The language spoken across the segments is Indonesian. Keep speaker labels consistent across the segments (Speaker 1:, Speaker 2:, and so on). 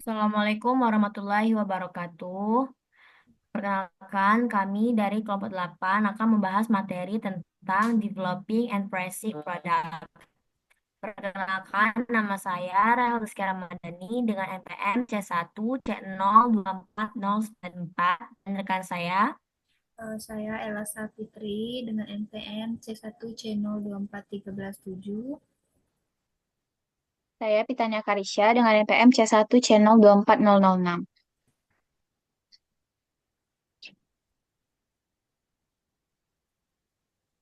Speaker 1: Assalamualaikum warahmatullahi wabarakatuh. Perkenalkan, kami dari kelompok 8 akan membahas materi tentang Developing and Pricing Product. Perkenalkan, nama saya Rahel Rizky Ramadhani dengan NPM C1 C024094 dan rekan saya.
Speaker 2: Saya Ella Fitri dengan NPM C1 C024137.
Speaker 3: Saya Pitania Karisya dengan NPM C1 Channel 24006.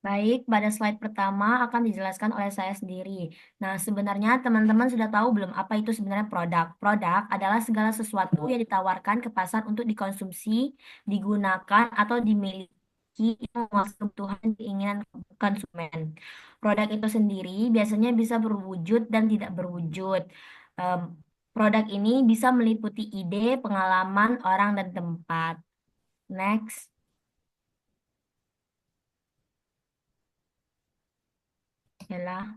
Speaker 1: Baik, pada slide pertama akan dijelaskan oleh saya sendiri. Nah, sebenarnya teman-teman sudah tahu belum apa itu sebenarnya produk? Produk adalah segala sesuatu yang ditawarkan ke pasar untuk dikonsumsi, digunakan, atau dimiliki yang memuaskan kebutuhan keinginan konsumen. Produk itu sendiri biasanya bisa berwujud dan tidak berwujud. Em, Produk ini bisa meliputi ide, pengalaman, orang, dan tempat. Next. Yalah.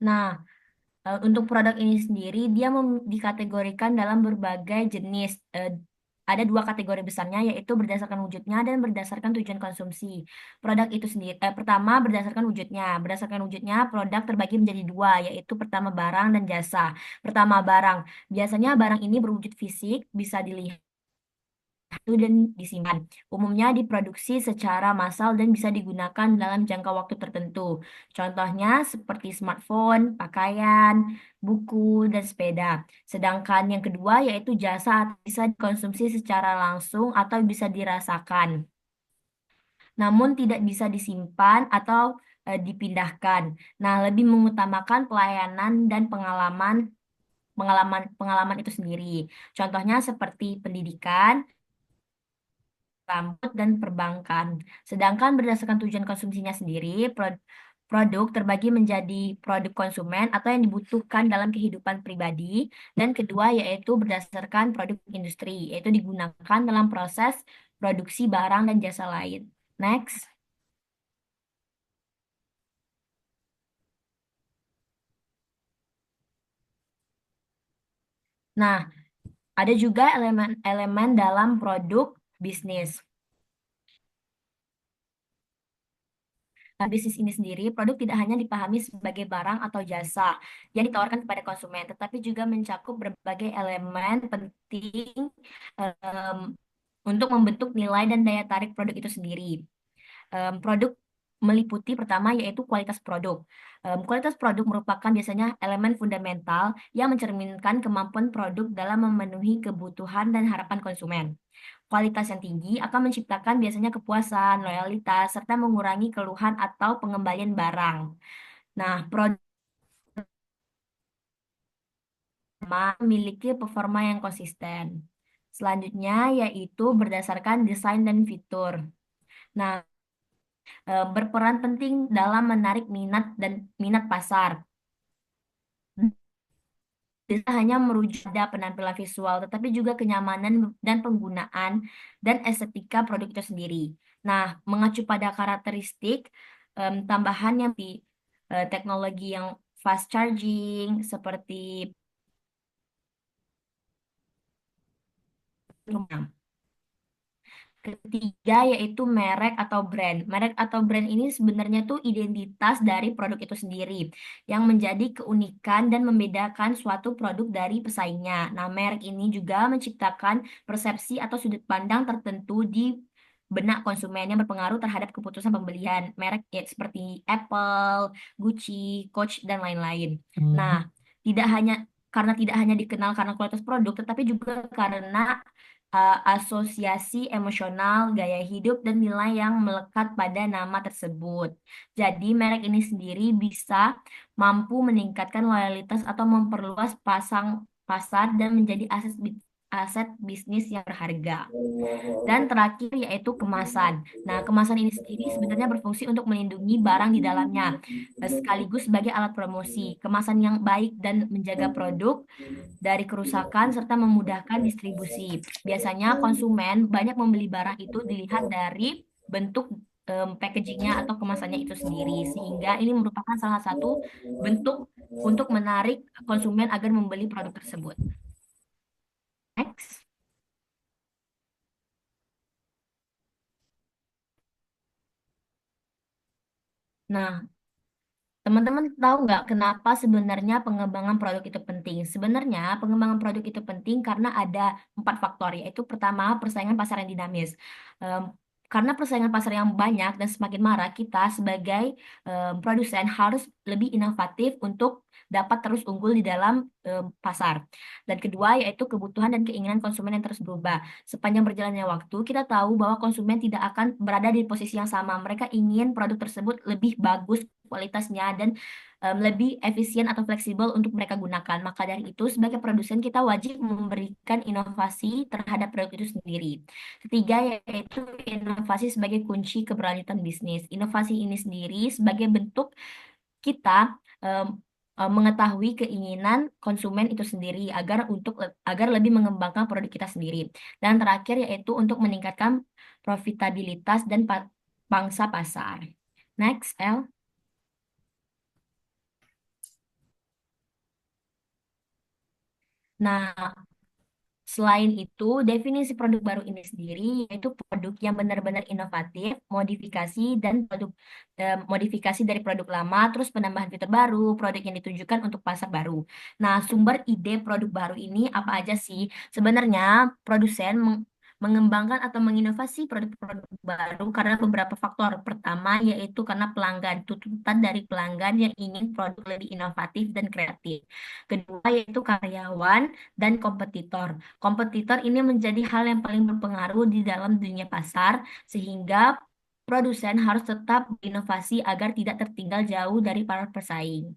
Speaker 1: Nah, untuk produk ini sendiri, dia dikategorikan dalam berbagai jenis. Ada dua kategori besarnya, yaitu berdasarkan wujudnya dan berdasarkan tujuan konsumsi. Produk itu sendiri, pertama berdasarkan wujudnya. Berdasarkan wujudnya, produk terbagi menjadi dua, yaitu pertama barang dan jasa. Pertama barang, biasanya barang ini berwujud fisik, bisa dilihat itu dan disimpan. Umumnya diproduksi secara massal dan bisa digunakan dalam jangka waktu tertentu. Contohnya seperti smartphone, pakaian, buku, dan sepeda. Sedangkan yang kedua yaitu jasa bisa dikonsumsi secara langsung atau bisa dirasakan, namun tidak bisa disimpan atau dipindahkan. Nah, lebih mengutamakan pelayanan dan pengalaman pengalaman pengalaman itu sendiri. Contohnya seperti pendidikan, rambut, dan perbankan. Sedangkan berdasarkan tujuan konsumsinya sendiri, produk terbagi menjadi produk konsumen atau yang dibutuhkan dalam kehidupan pribadi, dan kedua yaitu berdasarkan produk industri, yaitu digunakan dalam proses produksi barang dan jasa lain. Next. Nah, ada juga elemen-elemen dalam produk bisnis. Nah, bisnis ini sendiri, produk tidak hanya dipahami sebagai barang atau jasa yang ditawarkan kepada konsumen, tetapi juga mencakup berbagai elemen penting em, untuk membentuk nilai dan daya tarik produk itu sendiri. Produk meliputi pertama yaitu kualitas produk. Kualitas produk merupakan biasanya elemen fundamental yang mencerminkan kemampuan produk dalam memenuhi kebutuhan dan harapan konsumen. Kualitas yang tinggi akan menciptakan biasanya kepuasan, loyalitas, serta mengurangi keluhan atau pengembalian barang. Nah, produk memiliki performa yang konsisten. Selanjutnya yaitu berdasarkan desain dan fitur. Nah, berperan penting dalam menarik minat pasar. Tidak hanya merujuk pada penampilan visual, tetapi juga kenyamanan dan penggunaan dan estetika produk itu sendiri. Nah, mengacu pada karakteristik tambahan yang di teknologi yang fast charging seperti ketiga yaitu merek atau brand. Merek atau brand ini sebenarnya tuh identitas dari produk itu sendiri yang menjadi keunikan dan membedakan suatu produk dari pesaingnya. Nah, merek ini juga menciptakan persepsi atau sudut pandang tertentu di benak konsumen yang berpengaruh terhadap keputusan pembelian. Merek ya, seperti Apple, Gucci, Coach, dan lain-lain. Nah, tidak hanya tidak hanya dikenal karena kualitas produk, tetapi juga karena asosiasi emosional, gaya hidup, dan nilai yang melekat pada nama tersebut. Jadi, merek ini sendiri bisa mampu meningkatkan loyalitas atau memperluas pasar dan menjadi aset bisnis yang berharga. Dan terakhir yaitu kemasan. Nah, kemasan ini sendiri sebenarnya berfungsi untuk melindungi barang di dalamnya, sekaligus sebagai alat promosi. Kemasan yang baik dan menjaga produk dari kerusakan serta memudahkan distribusi. Biasanya konsumen banyak membeli barang itu dilihat dari bentuk packagingnya atau kemasannya itu sendiri. Sehingga ini merupakan salah satu bentuk untuk menarik konsumen agar membeli produk tersebut. Next. Nah, teman-teman tahu nggak kenapa sebenarnya pengembangan produk itu penting? Sebenarnya pengembangan produk itu penting karena ada 4 faktor, yaitu pertama persaingan pasar yang dinamis. Em, karena persaingan pasar yang banyak dan semakin marah, kita sebagai produsen harus lebih inovatif untuk dapat terus unggul di dalam pasar. Dan kedua yaitu kebutuhan dan keinginan konsumen yang terus berubah. Sepanjang berjalannya waktu, kita tahu bahwa konsumen tidak akan berada di posisi yang sama. Mereka ingin produk tersebut lebih bagus kualitasnya dan lebih efisien atau fleksibel untuk mereka gunakan. Maka dari itu, sebagai produsen kita wajib memberikan inovasi terhadap produk itu sendiri. Ketiga, yaitu inovasi sebagai kunci keberlanjutan bisnis. Inovasi ini sendiri sebagai bentuk kita em, mengetahui keinginan konsumen itu sendiri agar lebih mengembangkan produk kita sendiri. Dan terakhir yaitu untuk meningkatkan profitabilitas dan pangsa pasar. Next, L. Nah, selain itu, definisi produk baru ini sendiri yaitu produk yang benar-benar inovatif, modifikasi dari produk lama, terus penambahan fitur baru, produk yang ditujukan untuk pasar baru. Nah, sumber ide produk baru ini apa aja sih? Sebenarnya produsen mengembangkan atau menginovasi produk-produk baru karena beberapa faktor. Pertama, yaitu karena pelanggan, tuntutan dari pelanggan yang ingin produk lebih inovatif dan kreatif. Kedua, yaitu karyawan dan kompetitor. Kompetitor ini menjadi hal yang paling berpengaruh di dalam dunia pasar, sehingga produsen harus tetap berinovasi agar tidak tertinggal jauh dari para pesaing.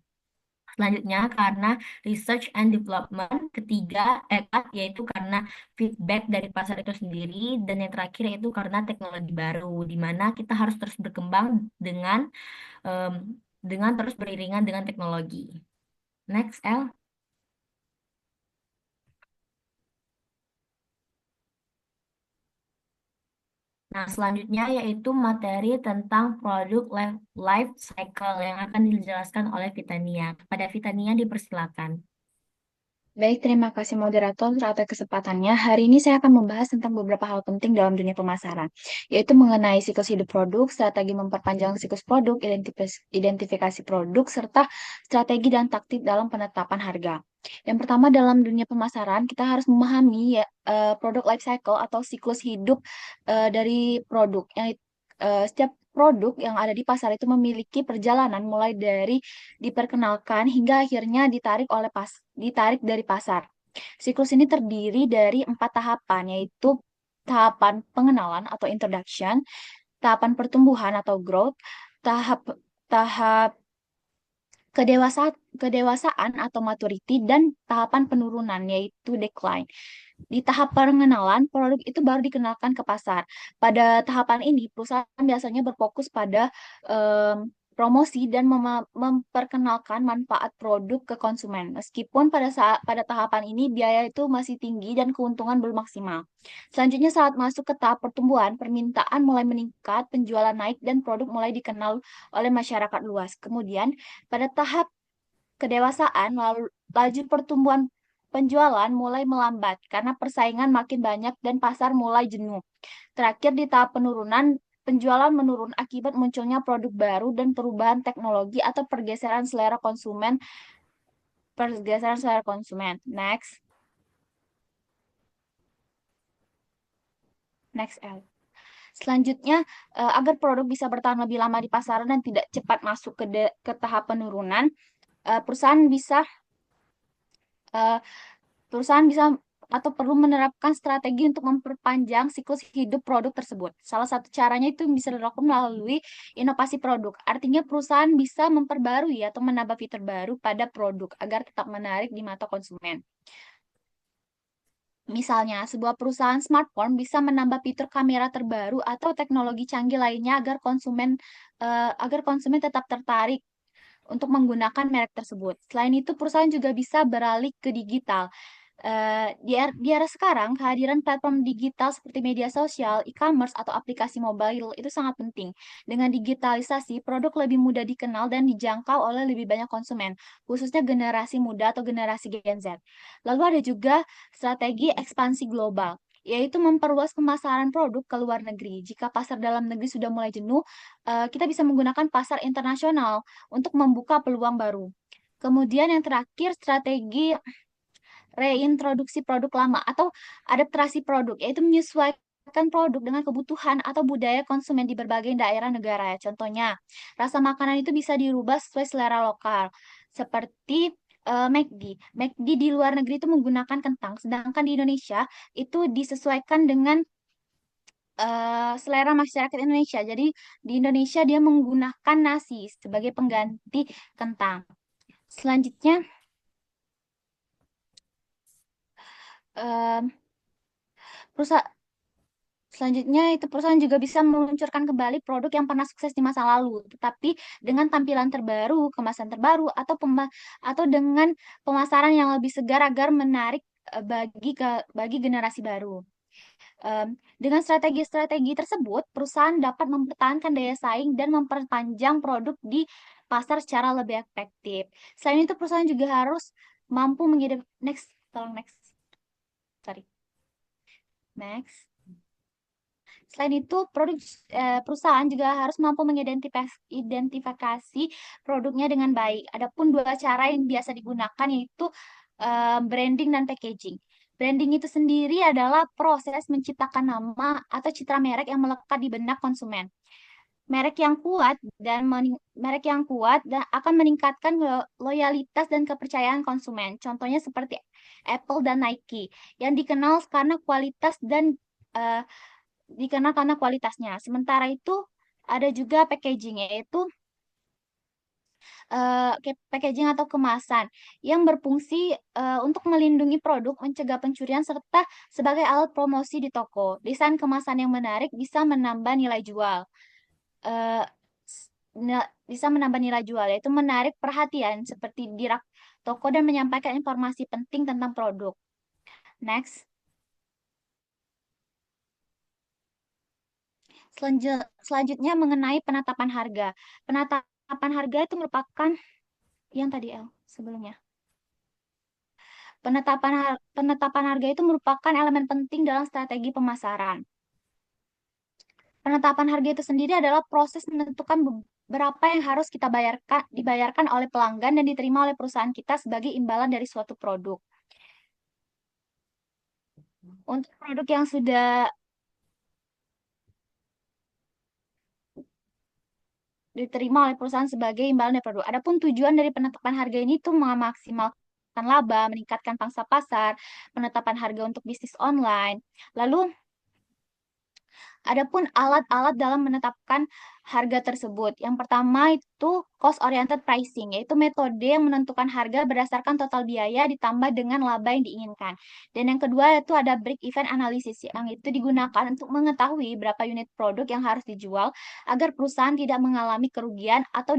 Speaker 1: Selanjutnya, karena research and development. Ketiga, yaitu karena feedback dari pasar itu sendiri. Dan yang terakhir yaitu karena teknologi baru, di mana kita harus terus berkembang em, dengan terus beriringan dengan teknologi. Next, L. Nah, selanjutnya yaitu materi tentang produk life cycle yang akan dijelaskan oleh Vitania. Kepada Vitania dipersilakan.
Speaker 3: Baik, terima kasih moderator atas kesempatannya. Hari ini saya akan membahas tentang beberapa hal penting dalam dunia pemasaran, yaitu mengenai siklus hidup produk, strategi memperpanjang siklus produk, identifikasi produk, serta strategi dan taktik dalam penetapan harga. Yang pertama, dalam dunia pemasaran, kita harus memahami produk life cycle atau siklus hidup dari produk. Setiap produk yang ada di pasar itu memiliki perjalanan mulai dari diperkenalkan hingga akhirnya ditarik dari pasar. Siklus ini terdiri dari 4 tahapan, yaitu tahapan pengenalan atau introduction, tahapan pertumbuhan atau growth, tahap tahap kedewasaan atau maturity, dan tahapan penurunan yaitu decline. Di tahap pengenalan, produk itu baru dikenalkan ke pasar. Pada tahapan ini, perusahaan biasanya berfokus pada promosi dan memperkenalkan manfaat produk ke konsumen. Meskipun pada tahapan ini biaya itu masih tinggi dan keuntungan belum maksimal. Selanjutnya, saat masuk ke tahap pertumbuhan, permintaan mulai meningkat, penjualan naik, dan produk mulai dikenal oleh masyarakat luas. Kemudian, pada tahap kedewasaan, laju pertumbuhan penjualan mulai melambat karena persaingan makin banyak dan pasar mulai jenuh. Terakhir, di tahap penurunan, penjualan menurun akibat munculnya produk baru dan perubahan teknologi atau pergeseran selera konsumen. Next, L. Selanjutnya, agar produk bisa bertahan lebih lama di pasaran dan tidak cepat masuk ke tahap penurunan, eh, perusahaan bisa eh, perusahaan bisa atau perlu menerapkan strategi untuk memperpanjang siklus hidup produk tersebut. Salah satu caranya itu bisa dilakukan melalui inovasi produk. Artinya perusahaan bisa memperbarui atau menambah fitur baru pada produk agar tetap menarik di mata konsumen. Misalnya, sebuah perusahaan smartphone bisa menambah fitur kamera terbaru atau teknologi canggih lainnya agar konsumen tetap tertarik untuk menggunakan merek tersebut. Selain itu, perusahaan juga bisa beralih ke digital. Di era sekarang, kehadiran platform digital seperti media sosial, e-commerce, atau aplikasi mobile itu sangat penting. Dengan digitalisasi, produk lebih mudah dikenal dan dijangkau oleh lebih banyak konsumen, khususnya generasi muda atau generasi Gen Z. Lalu ada juga strategi ekspansi global, yaitu memperluas pemasaran produk ke luar negeri. Jika pasar dalam negeri sudah mulai jenuh, kita bisa menggunakan pasar internasional untuk membuka peluang baru. Kemudian yang terakhir, strategi reintroduksi produk lama atau adaptasi produk, yaitu menyesuaikan produk dengan kebutuhan atau budaya konsumen di berbagai daerah negara. Contohnya, rasa makanan itu bisa dirubah sesuai selera lokal, seperti McD. McD di luar negeri itu menggunakan kentang, sedangkan di Indonesia itu disesuaikan dengan selera masyarakat Indonesia. Jadi di Indonesia dia menggunakan nasi sebagai pengganti kentang. Selanjutnya, em, perusahaan Selanjutnya, itu perusahaan juga bisa meluncurkan kembali produk yang pernah sukses di masa lalu, tetapi dengan tampilan terbaru, kemasan terbaru, atau dengan pemasaran yang lebih segar agar menarik bagi generasi baru. Dengan strategi-strategi tersebut, perusahaan dapat mempertahankan daya saing dan memperpanjang produk di pasar secara lebih efektif. Selain itu, perusahaan juga harus mampu next, tolong next, sorry, next. Selain itu, perusahaan juga harus mampu mengidentifikasi produknya dengan baik. Adapun dua cara yang biasa digunakan yaitu branding dan packaging. Branding itu sendiri adalah proses menciptakan nama atau citra merek yang melekat di benak konsumen. Merek yang kuat dan akan meningkatkan loyalitas dan kepercayaan konsumen. Contohnya seperti Apple dan Nike yang eh, dikenal karena kualitasnya. Sementara itu ada juga packaging, yaitu packaging atau kemasan yang berfungsi untuk melindungi produk, mencegah pencurian, serta sebagai alat promosi di toko. Desain kemasan yang menarik bisa menambah nilai jual. Eh, bisa menambah nilai jual, yaitu menarik perhatian seperti di rak toko dan menyampaikan informasi penting tentang produk. Next. Selanjutnya mengenai penetapan harga. Penetapan harga itu merupakan yang tadi sebelumnya. Penetapan harga itu merupakan elemen penting dalam strategi pemasaran. Penetapan harga itu sendiri adalah proses menentukan berapa yang harus dibayarkan oleh pelanggan dan diterima oleh perusahaan kita sebagai imbalan dari suatu produk. Untuk produk yang sudah diterima oleh perusahaan sebagai imbalan dari produk. Adapun tujuan dari penetapan harga ini tuh memaksimalkan laba, meningkatkan pangsa pasar, penetapan harga untuk bisnis online. Lalu adapun alat-alat dalam menetapkan harga tersebut. Yang pertama itu cost oriented pricing, yaitu metode yang menentukan harga berdasarkan total biaya ditambah dengan laba yang diinginkan. Dan yang kedua itu ada break even analysis, yang itu digunakan untuk mengetahui berapa unit produk yang harus dijual agar perusahaan tidak mengalami kerugian atau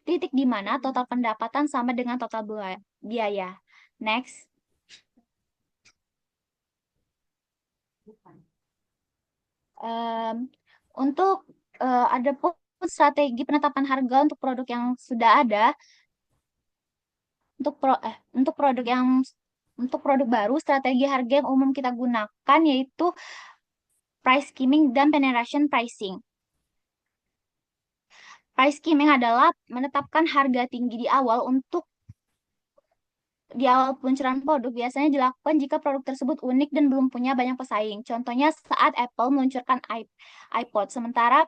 Speaker 3: titik di mana total pendapatan sama dengan total biaya. Next. Em, untuk ada pun strategi penetapan harga untuk produk yang sudah ada, untuk produk baru, strategi harga yang umum kita gunakan yaitu price skimming dan penetration pricing. Price skimming adalah menetapkan harga tinggi di awal peluncuran produk biasanya dilakukan jika produk tersebut unik dan belum punya banyak pesaing. Contohnya saat Apple meluncurkan iPod. Sementara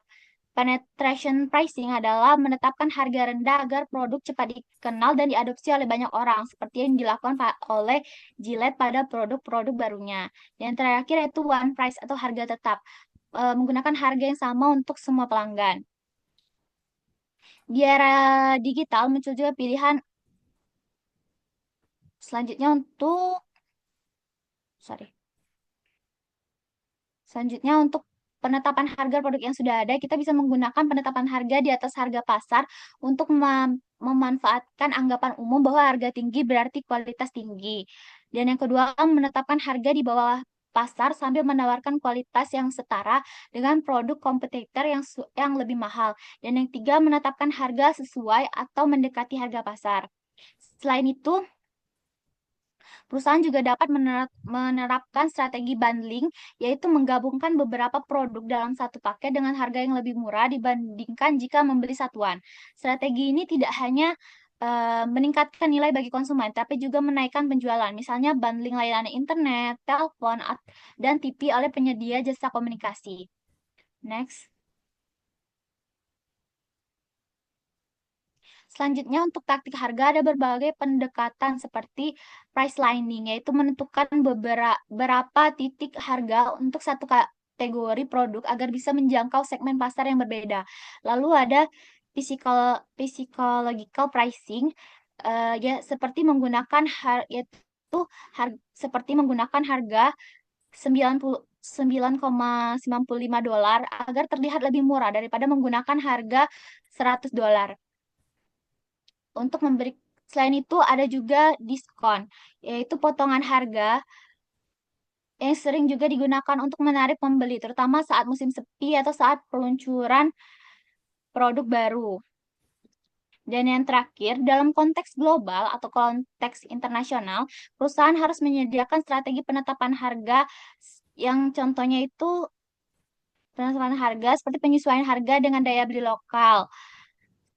Speaker 3: penetration pricing adalah menetapkan harga rendah agar produk cepat dikenal dan diadopsi oleh banyak orang, seperti yang dilakukan oleh Gillette pada produk-produk barunya. Dan terakhir itu one price atau harga tetap, menggunakan harga yang sama untuk semua pelanggan. Di era digital muncul juga pilihan selanjutnya sorry. Selanjutnya untuk penetapan harga produk yang sudah ada, kita bisa menggunakan penetapan harga di atas harga pasar untuk memanfaatkan anggapan umum bahwa harga tinggi berarti kualitas tinggi. Dan yang kedua, menetapkan harga di bawah pasar sambil menawarkan kualitas yang setara dengan produk kompetitor yang lebih mahal. Dan yang tiga, menetapkan harga sesuai atau mendekati harga pasar. Selain itu, perusahaan juga dapat menerapkan strategi bundling, yaitu menggabungkan beberapa produk dalam satu paket dengan harga yang lebih murah dibandingkan jika membeli satuan. Strategi ini tidak hanya meningkatkan nilai bagi konsumen, tapi juga menaikkan penjualan. Misalnya bundling layanan internet, telepon, dan TV oleh penyedia jasa komunikasi. Next. Selanjutnya untuk taktik harga ada berbagai pendekatan seperti price lining, yaitu menentukan beberapa titik harga untuk satu kategori produk agar bisa menjangkau segmen pasar yang berbeda. Lalu ada psychological pricing, ya seperti menggunakan seperti menggunakan harga 9,95 dolar agar terlihat lebih murah daripada menggunakan harga 100 dolar. Untuk memberi Selain itu ada juga diskon, yaitu potongan harga yang sering juga digunakan untuk menarik pembeli, terutama saat musim sepi atau saat peluncuran produk baru. Dan yang terakhir, dalam konteks global atau konteks internasional, perusahaan harus menyediakan strategi penetapan harga yang contohnya itu penetapan harga seperti penyesuaian harga dengan daya beli lokal.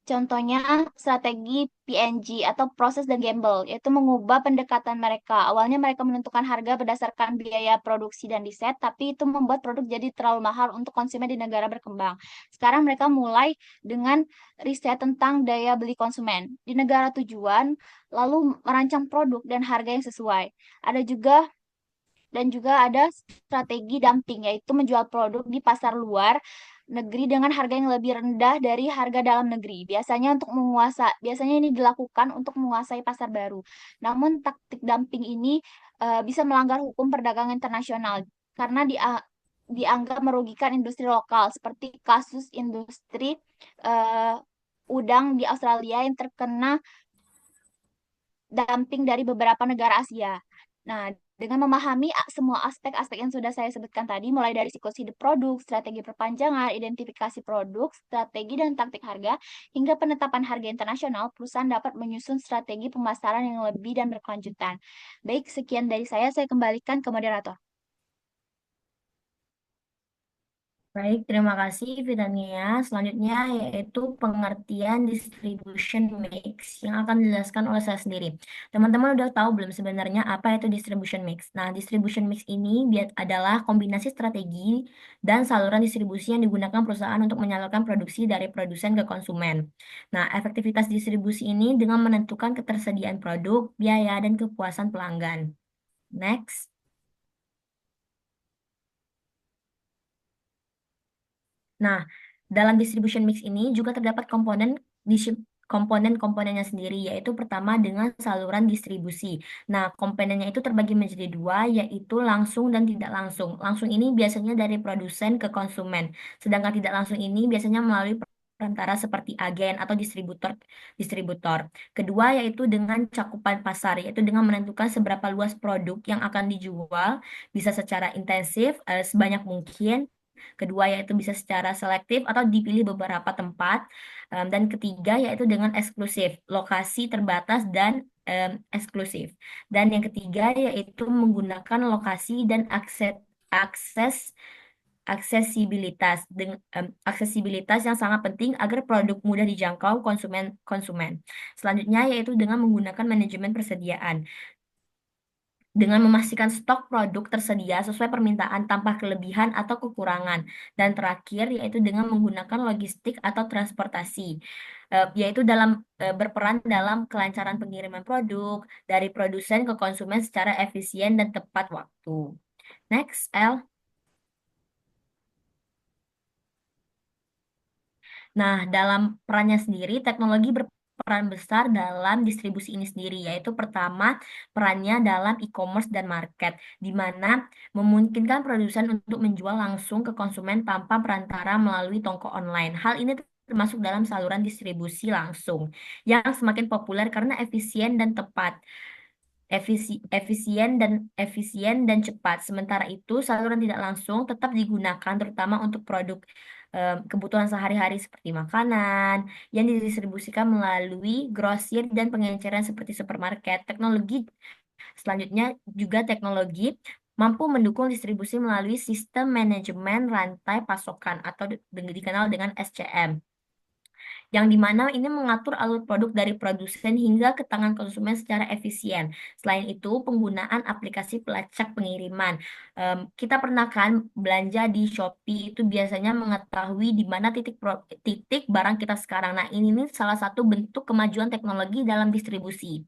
Speaker 3: Contohnya strategi PNG atau proses dan gamble, yaitu mengubah pendekatan mereka. Awalnya mereka menentukan harga berdasarkan biaya produksi dan riset, tapi itu membuat produk jadi terlalu mahal untuk konsumen di negara berkembang. Sekarang mereka mulai dengan riset tentang daya beli konsumen di negara tujuan, lalu merancang produk dan harga yang sesuai. Dan juga ada strategi dumping, yaitu menjual produk di pasar luar negeri dengan harga yang lebih rendah dari harga dalam negeri. Biasanya ini dilakukan untuk menguasai pasar baru. Namun taktik dumping ini bisa melanggar hukum perdagangan internasional karena dianggap merugikan industri lokal, seperti kasus industri eh, udang di Australia yang terkena dumping dari beberapa negara Asia. Nah, dengan memahami semua aspek-aspek yang sudah saya sebutkan tadi, mulai dari siklus hidup produk, strategi perpanjangan, identifikasi produk, strategi dan taktik harga, hingga penetapan harga internasional, perusahaan dapat menyusun strategi pemasaran yang lebih dan berkelanjutan. Baik, sekian dari saya kembalikan ke moderator.
Speaker 1: Baik, terima kasih Fitania. Selanjutnya yaitu pengertian distribution mix yang akan dijelaskan oleh saya sendiri. Teman-teman udah tahu belum sebenarnya apa itu distribution mix? Nah, distribution mix ini adalah kombinasi strategi dan saluran distribusi yang digunakan perusahaan untuk menyalurkan produksi dari produsen ke konsumen. Nah, efektivitas distribusi ini dengan menentukan ketersediaan produk, biaya, dan kepuasan pelanggan. Next. Nah, dalam distribution mix ini juga terdapat komponen-komponennya sendiri, yaitu pertama dengan saluran distribusi. Nah, komponennya itu terbagi menjadi dua, yaitu langsung dan tidak langsung. Langsung ini biasanya dari produsen ke konsumen, sedangkan tidak langsung ini biasanya melalui perantara seperti agen atau distributor. Kedua yaitu dengan cakupan pasar, yaitu dengan menentukan seberapa luas produk yang akan dijual, bisa secara intensif, sebanyak mungkin. Kedua yaitu bisa secara selektif atau dipilih beberapa tempat. Dan ketiga yaitu dengan eksklusif, lokasi terbatas dan eksklusif. Dan yang ketiga yaitu menggunakan lokasi dan akses aksesibilitas yang sangat penting agar produk mudah dijangkau konsumen. Selanjutnya yaitu dengan menggunakan manajemen persediaan dengan memastikan stok produk tersedia sesuai permintaan tanpa kelebihan atau kekurangan. Dan terakhir yaitu dengan menggunakan logistik atau transportasi, yaitu berperan dalam kelancaran pengiriman produk dari produsen ke konsumen secara efisien dan tepat waktu. Next, L. Nah, dalam perannya sendiri, teknologi berperan besar dalam distribusi ini sendiri, yaitu pertama, perannya dalam e-commerce dan market, di mana memungkinkan produsen untuk menjual langsung ke konsumen tanpa perantara melalui toko online. Hal ini termasuk dalam saluran distribusi langsung, yang semakin populer karena efisien dan tepat. efisien dan cepat. Sementara itu, saluran tidak langsung tetap digunakan terutama untuk produk kebutuhan sehari-hari seperti makanan yang didistribusikan melalui grosir dan pengecaran seperti supermarket. Selanjutnya juga teknologi mampu mendukung distribusi melalui sistem manajemen rantai pasokan atau dikenal dengan SCM, yang dimana ini mengatur alur produk dari produsen hingga ke tangan konsumen secara efisien. Selain itu, penggunaan aplikasi pelacak pengiriman. Kita pernah kan belanja di Shopee itu biasanya mengetahui di mana titik barang kita sekarang. Nah, ini nih salah satu bentuk kemajuan teknologi dalam distribusi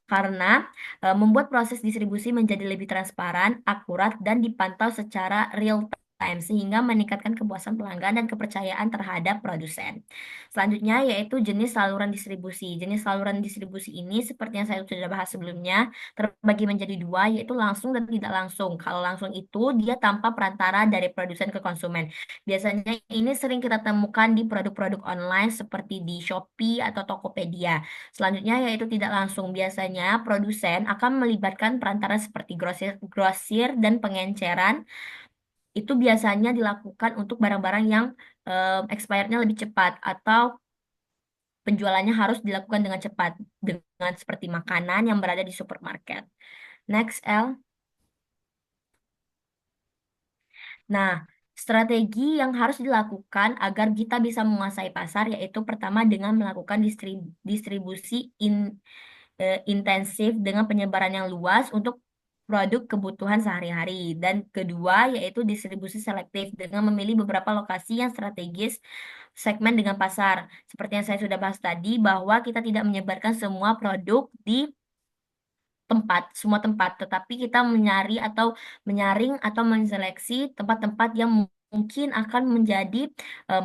Speaker 1: karena membuat proses distribusi menjadi lebih transparan, akurat, dan dipantau secara real time sehingga meningkatkan kepuasan pelanggan dan kepercayaan terhadap produsen. Selanjutnya yaitu jenis saluran distribusi. Jenis saluran distribusi ini seperti yang saya sudah bahas sebelumnya terbagi menjadi dua yaitu langsung dan tidak langsung. Kalau langsung itu dia tanpa perantara dari produsen ke konsumen. Biasanya ini sering kita temukan di produk-produk online seperti di Shopee atau Tokopedia. Selanjutnya yaitu tidak langsung. Biasanya produsen akan melibatkan perantara seperti grosir dan pengenceran. Itu biasanya dilakukan untuk barang-barang yang expirednya lebih cepat atau penjualannya harus dilakukan dengan cepat dengan seperti makanan yang berada di supermarket. Next, L. Nah, strategi yang harus dilakukan agar kita bisa menguasai pasar yaitu pertama dengan melakukan distribusi intensif dengan penyebaran yang luas untuk produk kebutuhan sehari-hari. Dan kedua yaitu distribusi selektif dengan memilih beberapa lokasi yang strategis segmen dengan pasar. Seperti yang saya sudah bahas tadi bahwa kita tidak menyebarkan semua produk di semua tempat, tetapi kita menyaring atau menseleksi tempat-tempat yang mungkin akan menjadi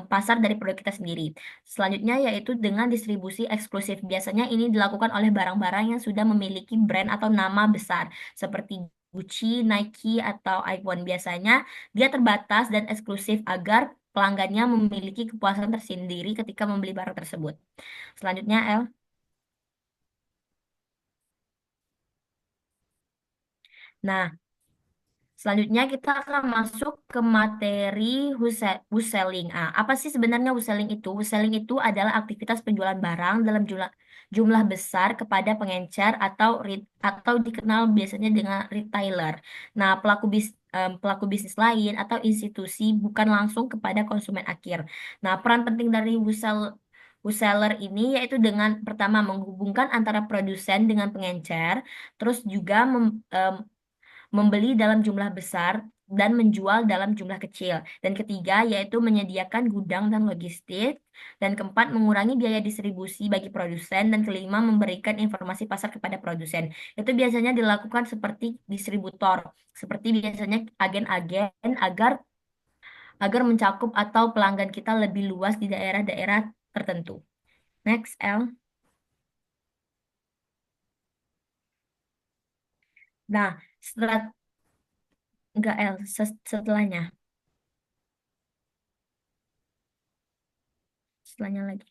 Speaker 1: pasar dari produk kita sendiri. Selanjutnya yaitu dengan distribusi eksklusif. Biasanya ini dilakukan oleh barang-barang yang sudah memiliki brand atau nama besar seperti Gucci, Nike, atau iPhone. Biasanya dia terbatas dan eksklusif agar pelanggannya memiliki kepuasan tersendiri ketika membeli barang tersebut. Selanjutnya, El. Nah, selanjutnya kita akan masuk ke materi wholesaling. Selling. Apa sih sebenarnya wholesaling itu? Wholesaling itu adalah aktivitas penjualan barang dalam jumlah jumlah besar kepada pengecer atau dikenal biasanya dengan retailer. Nah, pelaku bisnis lain atau institusi bukan langsung kepada konsumen akhir. Nah, peran penting dari wholesaler ini yaitu dengan pertama menghubungkan antara produsen dengan pengecer, terus juga membeli dalam jumlah besar dan menjual dalam jumlah kecil. Dan ketiga, yaitu menyediakan gudang dan logistik. Dan keempat, mengurangi biaya distribusi bagi produsen. Dan kelima, memberikan informasi pasar kepada produsen. Itu biasanya dilakukan seperti distributor, seperti biasanya agen-agen agar mencakup atau pelanggan kita lebih luas di daerah-daerah tertentu. Next, L. Nah, enggak L, setelahnya. Setelahnya lagi.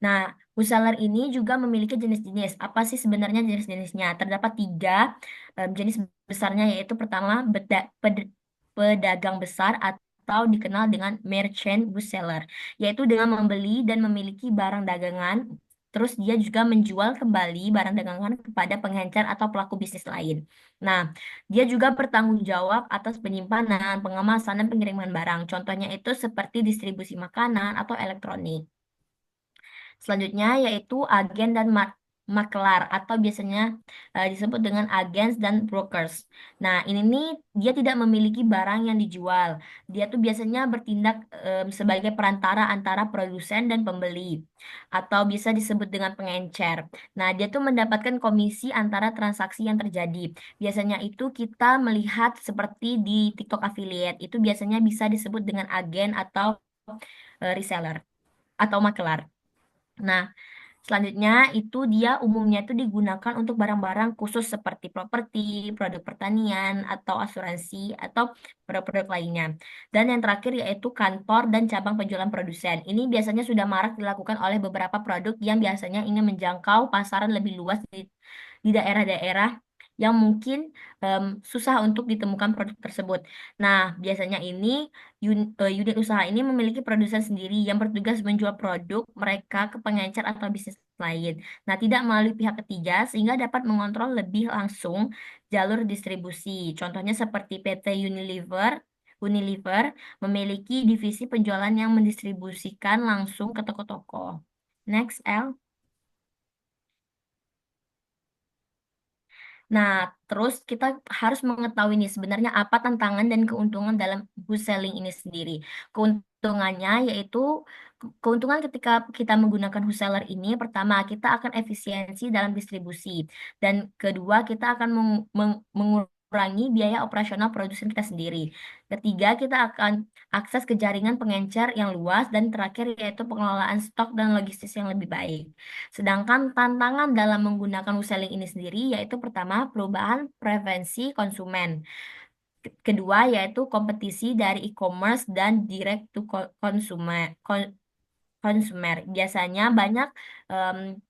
Speaker 1: Nah, reseller ini juga memiliki jenis-jenis. Apa sih sebenarnya jenis-jenisnya? Terdapat tiga jenis besarnya, yaitu pertama pedagang besar atau dikenal dengan merchant reseller, yaitu dengan membeli dan memiliki barang dagangan. Terus dia juga menjual kembali barang dagangan kepada pengencar atau pelaku bisnis lain. Nah, dia juga bertanggung jawab atas penyimpanan, pengemasan, dan pengiriman barang. Contohnya itu seperti distribusi makanan atau elektronik. Selanjutnya yaitu agen dan makelar atau biasanya disebut dengan agens dan brokers. Nah, ini nih dia tidak memiliki barang yang dijual. Dia tuh biasanya bertindak sebagai perantara antara produsen dan pembeli atau bisa disebut dengan pengencer. Nah, dia tuh mendapatkan komisi antara transaksi yang terjadi. Biasanya itu kita melihat seperti di TikTok affiliate. Itu biasanya bisa disebut dengan agen atau reseller atau makelar. Nah, selanjutnya itu dia umumnya itu digunakan untuk barang-barang khusus seperti properti, produk pertanian, atau asuransi, atau produk-produk lainnya. Dan yang terakhir yaitu kantor dan cabang penjualan produsen. Ini biasanya sudah marak dilakukan oleh beberapa produk yang biasanya ingin menjangkau pasaran lebih luas di daerah-daerah yang mungkin susah untuk ditemukan produk tersebut. Nah, biasanya ini unit usaha ini memiliki produsen sendiri yang bertugas menjual produk mereka ke pengecer atau bisnis lain. Nah, tidak melalui pihak ketiga sehingga dapat mengontrol lebih langsung jalur distribusi. Contohnya seperti PT Unilever. Unilever memiliki divisi penjualan yang mendistribusikan langsung ke toko-toko. Next, L. Nah, terus kita harus mengetahui nih sebenarnya apa tantangan dan keuntungan dalam wholesaling selling ini sendiri. Keuntungannya yaitu keuntungan ketika kita menggunakan wholesaler ini, pertama kita akan efisiensi dalam distribusi dan kedua kita akan mengurangi biaya operasional produsen kita sendiri. Ketiga, kita akan akses ke jaringan pengencer yang luas dan terakhir yaitu pengelolaan stok dan logistis yang lebih baik. Sedangkan tantangan dalam menggunakan wholesaling ini sendiri yaitu pertama perubahan preferensi konsumen. Kedua yaitu kompetisi dari e-commerce dan direct to consumer. Konsumer. Biasanya banyak em,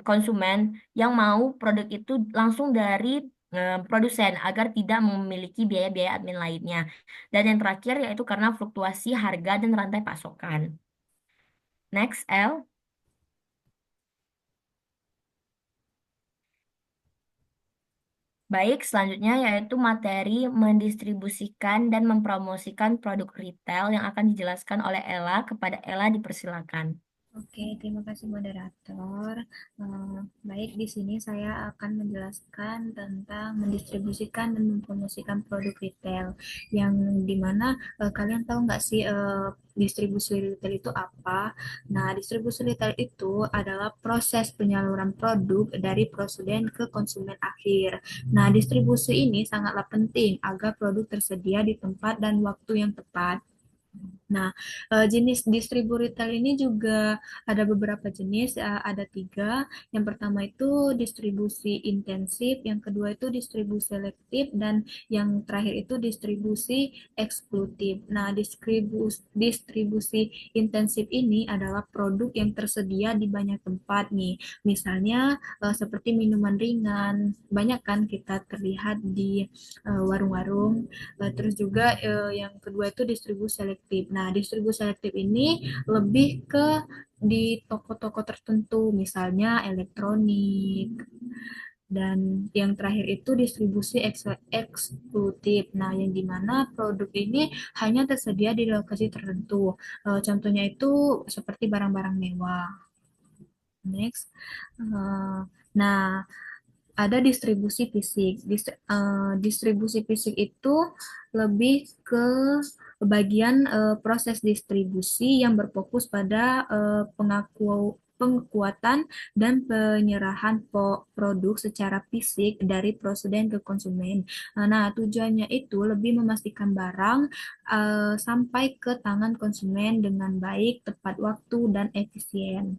Speaker 1: konsumen yang mau produk itu langsung dari produsen agar tidak memiliki biaya-biaya admin lainnya. Dan yang terakhir yaitu karena fluktuasi harga dan rantai pasokan. Next, L. Baik, selanjutnya yaitu materi mendistribusikan dan mempromosikan produk retail yang akan dijelaskan oleh Ella. Kepada Ella dipersilakan.
Speaker 2: Oke, terima kasih moderator. Baik, di sini saya akan menjelaskan tentang mendistribusikan dan mempromosikan produk retail. Yang dimana kalian tahu nggak sih distribusi retail itu apa? Nah, distribusi retail itu adalah proses penyaluran produk dari produsen ke konsumen akhir. Nah, distribusi ini sangatlah penting agar produk tersedia di tempat dan waktu yang tepat. Nah, jenis distributor ini juga ada beberapa jenis, ada tiga. Yang pertama itu distribusi intensif, yang kedua itu distribusi selektif, dan yang terakhir itu distribusi eksklusif. Nah, distribusi intensif ini adalah produk yang tersedia di banyak tempat nih. Misalnya seperti minuman ringan, banyak kan kita terlihat di warung-warung. Terus juga yang kedua itu distribusi selektif. Nah, distribusi selektif ini lebih ke di toko-toko tertentu, misalnya elektronik. Dan yang terakhir itu distribusi eksklusif. Nah, yang dimana produk ini hanya tersedia di lokasi tertentu. Contohnya itu seperti barang-barang mewah. Next. Nah, ada distribusi fisik. Distribusi fisik itu lebih ke bagian proses distribusi yang berfokus pada pengekuatan dan penyerahan produk secara fisik dari produsen ke konsumen. Nah, tujuannya itu lebih memastikan barang sampai ke tangan konsumen dengan baik, tepat waktu, dan efisien.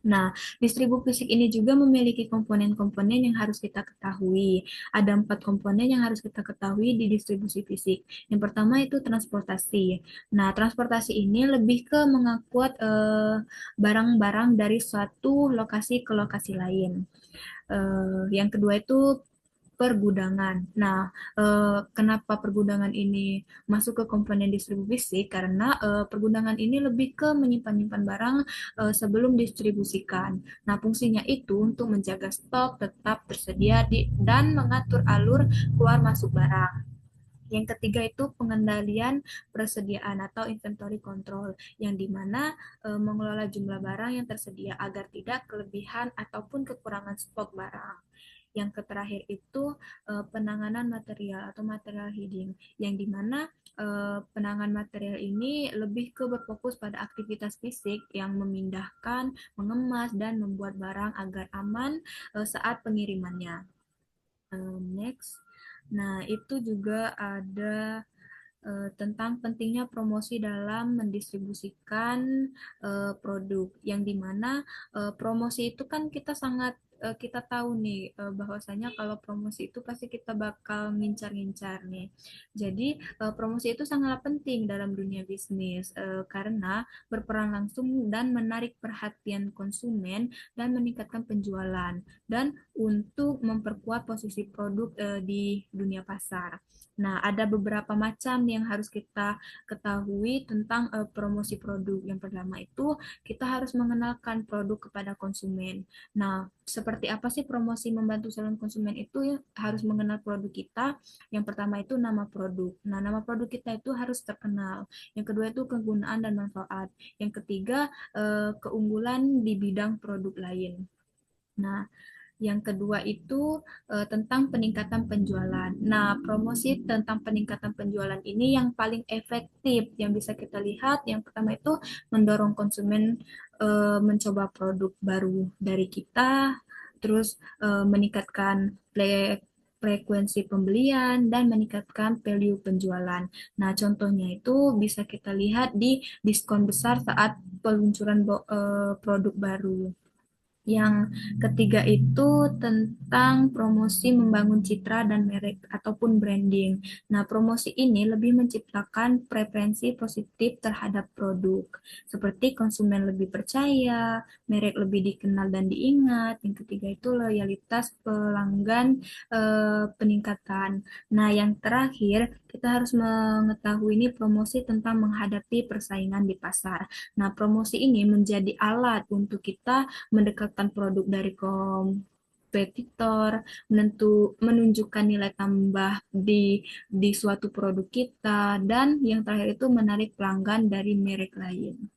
Speaker 2: Nah, distribusi fisik ini juga memiliki komponen-komponen yang harus kita ketahui. Ada 4 komponen yang harus kita ketahui di distribusi fisik. Yang pertama itu transportasi. Nah, transportasi ini lebih ke mengangkut barang-barang dari suatu lokasi ke lokasi lain. Yang kedua itu pergudangan. Nah, kenapa pergudangan ini masuk ke komponen distribusi? Karena pergudangan ini lebih ke menyimpan-nyimpan barang sebelum distribusikan. Nah, fungsinya itu untuk menjaga stok tetap tersedia dan mengatur alur keluar masuk barang. Yang ketiga itu pengendalian persediaan atau inventory control, yang dimana mengelola jumlah barang yang tersedia agar tidak kelebihan ataupun kekurangan stok barang. Yang terakhir itu penanganan material atau material hiding, yang dimana penanganan material ini lebih ke berfokus pada aktivitas fisik yang memindahkan, mengemas, dan membuat barang agar aman saat pengirimannya. Next. Nah, itu juga ada tentang pentingnya promosi dalam mendistribusikan produk, yang dimana promosi itu kan kita sangat kita tahu nih bahwasanya kalau promosi itu pasti kita bakal ngincar-ngincar nih. Jadi promosi itu sangatlah penting dalam dunia bisnis karena berperan langsung dan menarik perhatian konsumen dan meningkatkan penjualan dan untuk memperkuat posisi produk di dunia pasar. Nah, ada beberapa macam yang harus kita ketahui tentang promosi produk. Yang pertama itu kita harus mengenalkan produk kepada konsumen. Nah, seperti apa sih promosi membantu calon konsumen itu ya harus mengenal produk kita. Yang pertama itu nama produk. Nah, nama produk kita itu harus terkenal. Yang kedua itu kegunaan dan manfaat. Yang ketiga keunggulan di bidang produk lain. Nah, yang kedua itu tentang peningkatan penjualan. Nah, promosi tentang peningkatan penjualan ini yang paling efektif yang bisa kita lihat. Yang pertama itu mendorong konsumen mencoba produk baru dari kita, terus meningkatkan frekuensi pembelian dan meningkatkan value penjualan. Nah, contohnya itu bisa kita lihat di diskon besar saat peluncuran produk baru. Yang ketiga itu tentang promosi membangun citra dan merek ataupun branding. Nah, promosi ini lebih menciptakan preferensi positif terhadap produk, seperti konsumen lebih percaya, merek lebih dikenal dan diingat. Yang ketiga itu loyalitas pelanggan peningkatan. Nah, yang terakhir kita harus mengetahui ini promosi tentang menghadapi persaingan di pasar. Nah, promosi ini menjadi alat untuk kita mendekatkan produk dari kompetitor, menunjukkan nilai tambah di suatu produk kita, dan yang terakhir itu menarik pelanggan dari merek lain.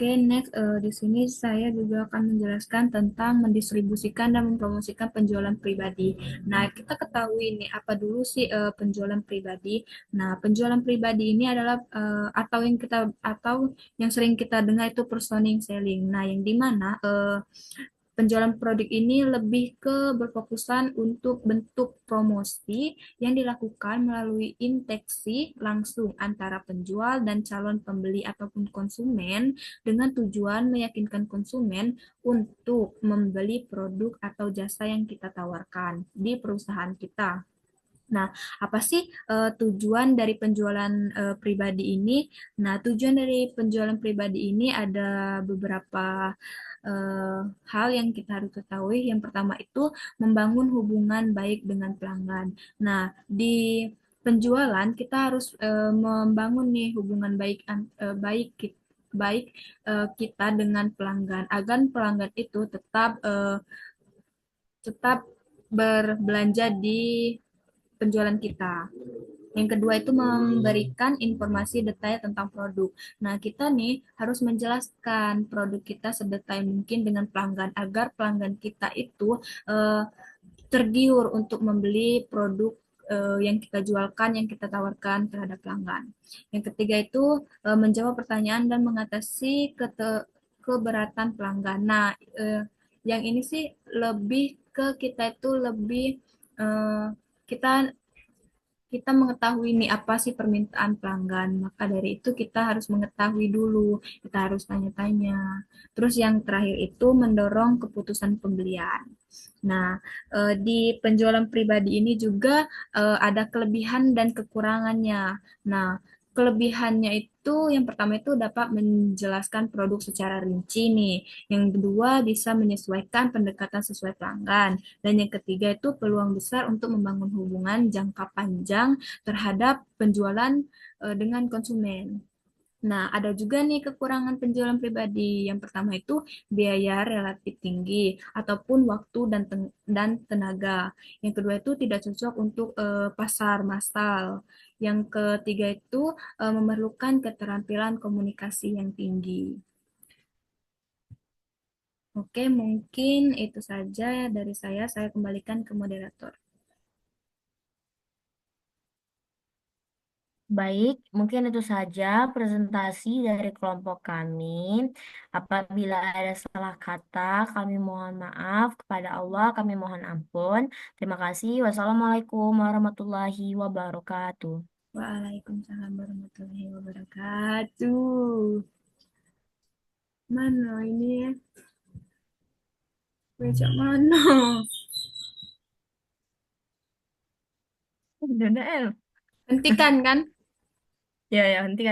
Speaker 2: Oke, next di sini saya juga akan menjelaskan tentang mendistribusikan dan mempromosikan penjualan pribadi. Nah, kita ketahui nih apa dulu sih penjualan pribadi. Nah, penjualan pribadi ini adalah atau yang sering kita dengar itu personal selling. Nah, yang dimana penjualan produk ini lebih ke berfokusan untuk bentuk promosi yang dilakukan melalui interaksi langsung antara penjual dan calon pembeli ataupun konsumen dengan tujuan meyakinkan konsumen untuk membeli produk atau jasa yang kita tawarkan di perusahaan kita. Nah, apa sih tujuan dari penjualan pribadi ini? Nah, tujuan dari penjualan pribadi ini ada beberapa eh, hal yang kita harus ketahui. Yang pertama itu membangun hubungan baik dengan pelanggan. Nah, di penjualan kita harus membangun nih hubungan baik kita dengan pelanggan agar pelanggan itu tetap berbelanja di penjualan kita. Yang kedua itu memberikan informasi detail tentang produk. Nah, kita nih harus menjelaskan produk kita sedetail mungkin dengan pelanggan agar pelanggan kita itu eh, tergiur untuk membeli produk yang kita jualkan, yang kita tawarkan terhadap pelanggan. Yang ketiga itu menjawab pertanyaan dan mengatasi keberatan pelanggan. Nah, yang ini sih lebih ke kita itu lebih eh, kita kita mengetahui nih apa sih permintaan pelanggan. Maka dari itu kita harus mengetahui dulu, kita harus tanya-tanya. Terus yang terakhir itu mendorong keputusan pembelian. Nah, di penjualan pribadi ini juga ada kelebihan dan kekurangannya. Nah, kelebihannya itu yang pertama itu dapat menjelaskan produk secara rinci nih. Yang kedua bisa menyesuaikan pendekatan sesuai pelanggan. Dan yang ketiga itu peluang besar untuk membangun hubungan jangka panjang terhadap penjualan dengan konsumen. Nah, ada juga nih kekurangan penjualan pribadi. Yang pertama itu biaya relatif tinggi ataupun waktu dan tenaga. Yang kedua itu tidak cocok untuk pasar massal. Yang ketiga itu memerlukan keterampilan komunikasi yang tinggi. Oke, mungkin itu saja dari saya. Saya kembalikan ke moderator.
Speaker 1: Baik, mungkin itu saja presentasi dari kelompok kami. Apabila ada salah kata, kami mohon maaf. Kepada Allah, kami mohon ampun. Terima kasih. Wassalamualaikum warahmatullahi wabarakatuh.
Speaker 2: Waalaikumsalam warahmatullahi wabarakatuh. Mana ini ya? Baca mana?
Speaker 1: Udah, El.
Speaker 2: Hentikan kan?
Speaker 1: Ya, ya, hentikan.